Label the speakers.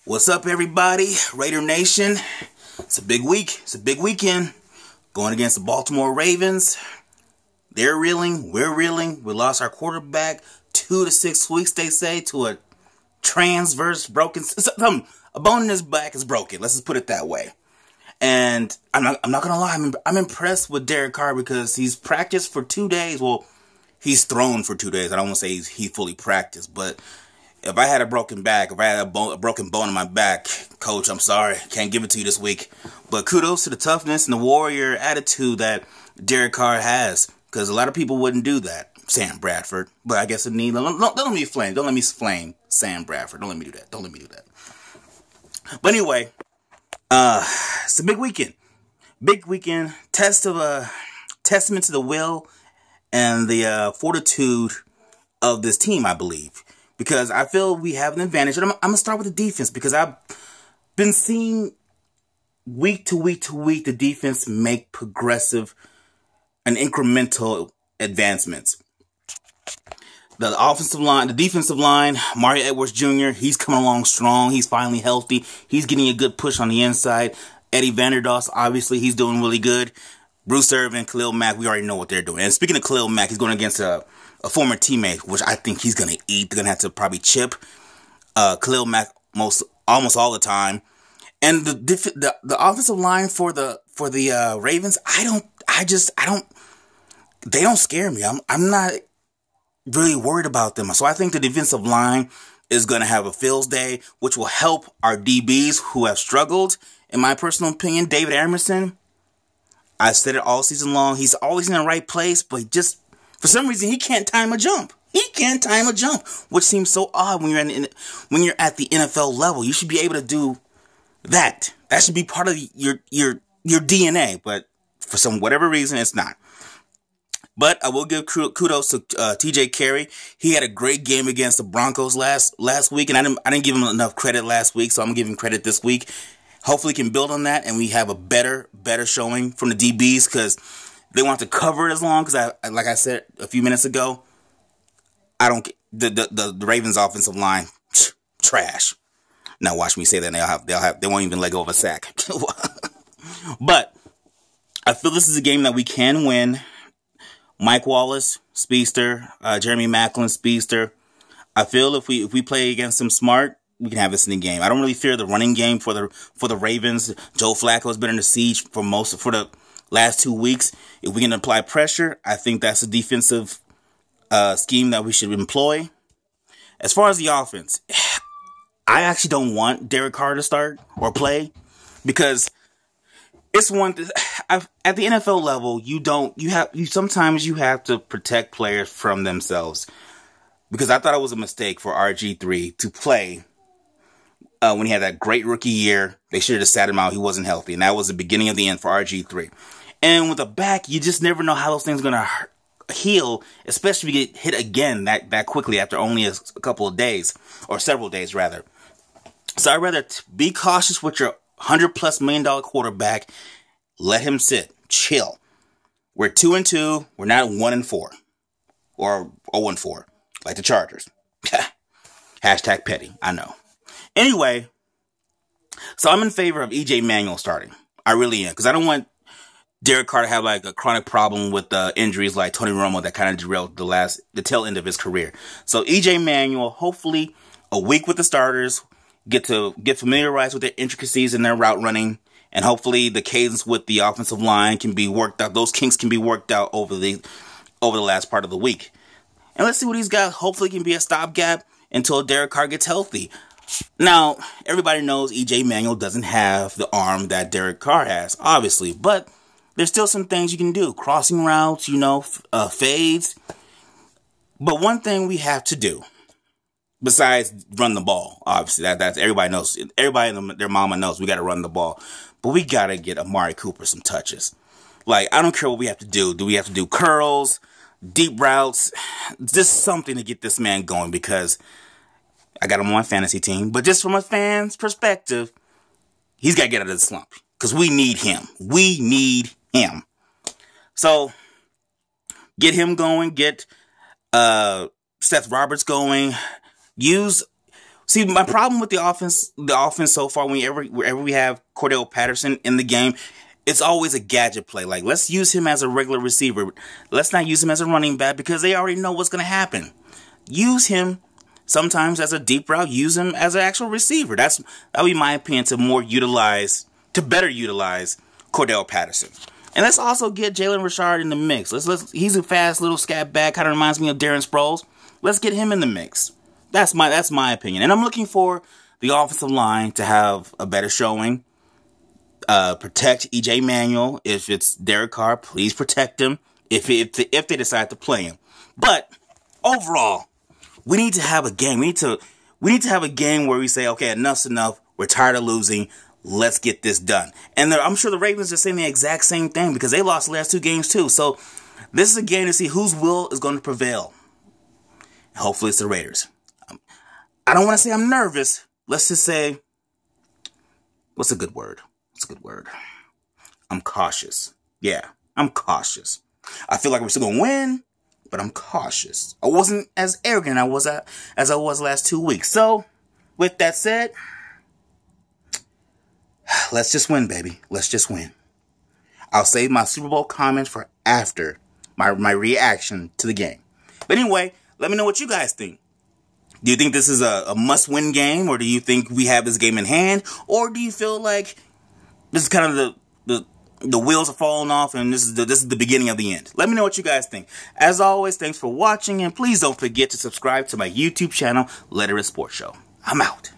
Speaker 1: What's up, everybody? Raider Nation. It's a big week. It's a big weekend. Going against the Baltimore Ravens. They're reeling. We're reeling. We lost our quarterback 2 to 6 weeks, they say, to a transverse broken... A bone in his back is broken. Let's just put it that way. And I'm not going to lie. I'm impressed with Derek Carr because he's practiced for 2 days. Well, he's thrown for 2 days. I don't want to say he fully practiced, but... If I had a broken back, if I had a broken bone in my back, Coach, I'm sorry. Can't give it to you this week. But kudos to the toughness and the warrior attitude that Derek Carr has. Because a lot of people wouldn't do that. Sam Bradford. But I guess it needs... Don't let me flame. Don't let me flame Sam Bradford. Don't let me do that. Don't let me do that. But anyway, it's a big weekend. Big weekend. Testament to the will and the fortitude of this team, I believe. Because I feel we have an advantage. And I'm going to start with the defense. Because I've been seeing week to week to week the defense make progressive and incremental advancements. The offensive line, the defensive line, Mario Edwards Jr., he's coming along strong. He's finally healthy. He's getting a good push on the inside. Eddie Vanderdoss, obviously, he's doing really good. Bruce Irvin, Khalil Mack, we already know what they're doing. And speaking of Khalil Mack, he's going against a former teammate, which I think he's going to eat. They're going to have to probably chip Khalil Mack almost all the time. And the offensive line for the Ravens, they don't scare me. I'm not really worried about them. So I think the defensive line is going to have a Phil's day, which will help our DBs who have struggled. In my personal opinion, David Emerson, I said it all season long. He's always in the right place, but for some reason, he can't time a jump. He can't time a jump, which seems so odd when you're at the NFL level. You should be able to do that. That should be part of your DNA, but for whatever reason, it's not. But I will give kudos to TJ Carey. He had a great game against the Broncos last week, and I didn't give him enough credit last week, so I'm giving credit this week. Hopefully, he can build on that, and we have a better showing from the DBs because they want to cover it as long. Because like I said a few minutes ago, I don't get the Ravens' offensive line trash. Now watch me say that they won't even let go of a sack. But I feel this is a game that we can win. Mike Wallace, speedster. Jeremy Maclin, speedster. I feel if we play against them smart, we can have this in the game. I don't really fear the running game for the Ravens. Joe Flacco has been in the siege for the last 2 weeks. If we can apply pressure, I think that's a defensive scheme that we should employ. As far as the offense, I actually don't want Derek Carr to start or play because it's one at the NFL level. Sometimes you have to protect players from themselves because I thought it was a mistake for RG3 to play. When he had that great rookie year, they should have just sat him out. He wasn't healthy. And that was the beginning of the end for RG3. And with a back, you just never know how those things are going to heal, especially if you get hit again that quickly after only a couple of days, or several days, rather. So I'd rather be cautious with your $100+ million quarterback. Let him sit. Chill. We're 2-2. We're not 1-4. Or 0-4. Like the Chargers. Hashtag petty. I know. Anyway, so I'm in favor of E.J. Manuel starting. I really am. Because I don't want Derek Carr to have like a chronic problem with injuries like Tony Romo that kind of derailed the tail end of his career. So E.J. Manuel, hopefully a week with the starters, get familiarized with their intricacies in their route running. And hopefully the cadence with the offensive line can be worked out. Those kinks can be worked out over the last part of the week. And let's see what he's got. Hopefully it can be a stopgap until Derek Carr gets healthy. Now, everybody knows E.J. Manuel doesn't have the arm that Derek Carr has, obviously. But there's still some things you can do. Crossing routes, fades. But one thing we have to do, besides run the ball, obviously, that's everybody knows. Everybody and their mama knows we got to run the ball. But we got to get Amari Cooper some touches. Like, I don't care what we have to do. Do we have to do curls, deep routes? Just something to get this man going because I got him on my fantasy team, but just from a fan's perspective, he's got to get out of the slump because we need him. We need him. So get him going. Get Seth Roberts going. See, my problem with the offense so far, wherever we have Cordell Patterson in the game, it's always a gadget play. Like, let's use him as a regular receiver. Let's not use him as a running back because they already know what's going to happen. Use him sometimes as a deep route. Use him as an actual receiver. That would be my opinion to better utilize Cordell Patterson. And let's also get Jalen Richard in the mix. He's a fast little scat back. Kind of reminds me of Darren Sproles. Let's get him in the mix. That's my opinion. And I'm looking for the offensive line to have a better showing. Protect E.J. Manuel. If it's Derek Carr, please protect him if they decide to play him. But overall, we need to have a game. We need to have a game where we say, okay, enough's enough. We're tired of losing. Let's get this done. And I'm sure the Ravens are saying the exact same thing because they lost the last 2 games too. So this is a game to see whose will is going to prevail. Hopefully it's the Raiders. I don't want to say I'm nervous. Let's just say, what's a good word? I'm cautious. Yeah, I'm cautious. I feel like we're still going to win, but I'm cautious. I wasn't as arrogant as I was last 2 weeks. So, with that said, let's just win, baby. Let's just win. I'll save my Super Bowl comments for after my reaction to the game. But anyway, let me know what you guys think. Do you think this is a must-win game, or do you think we have this game in hand, or do you feel like this is kind of the wheels are falling off and this is the beginning of the end? Let me know what you guys think. As always, thanks for watching, and please don't forget to subscribe to my YouTube channel, Letter Sports Show. I'm out.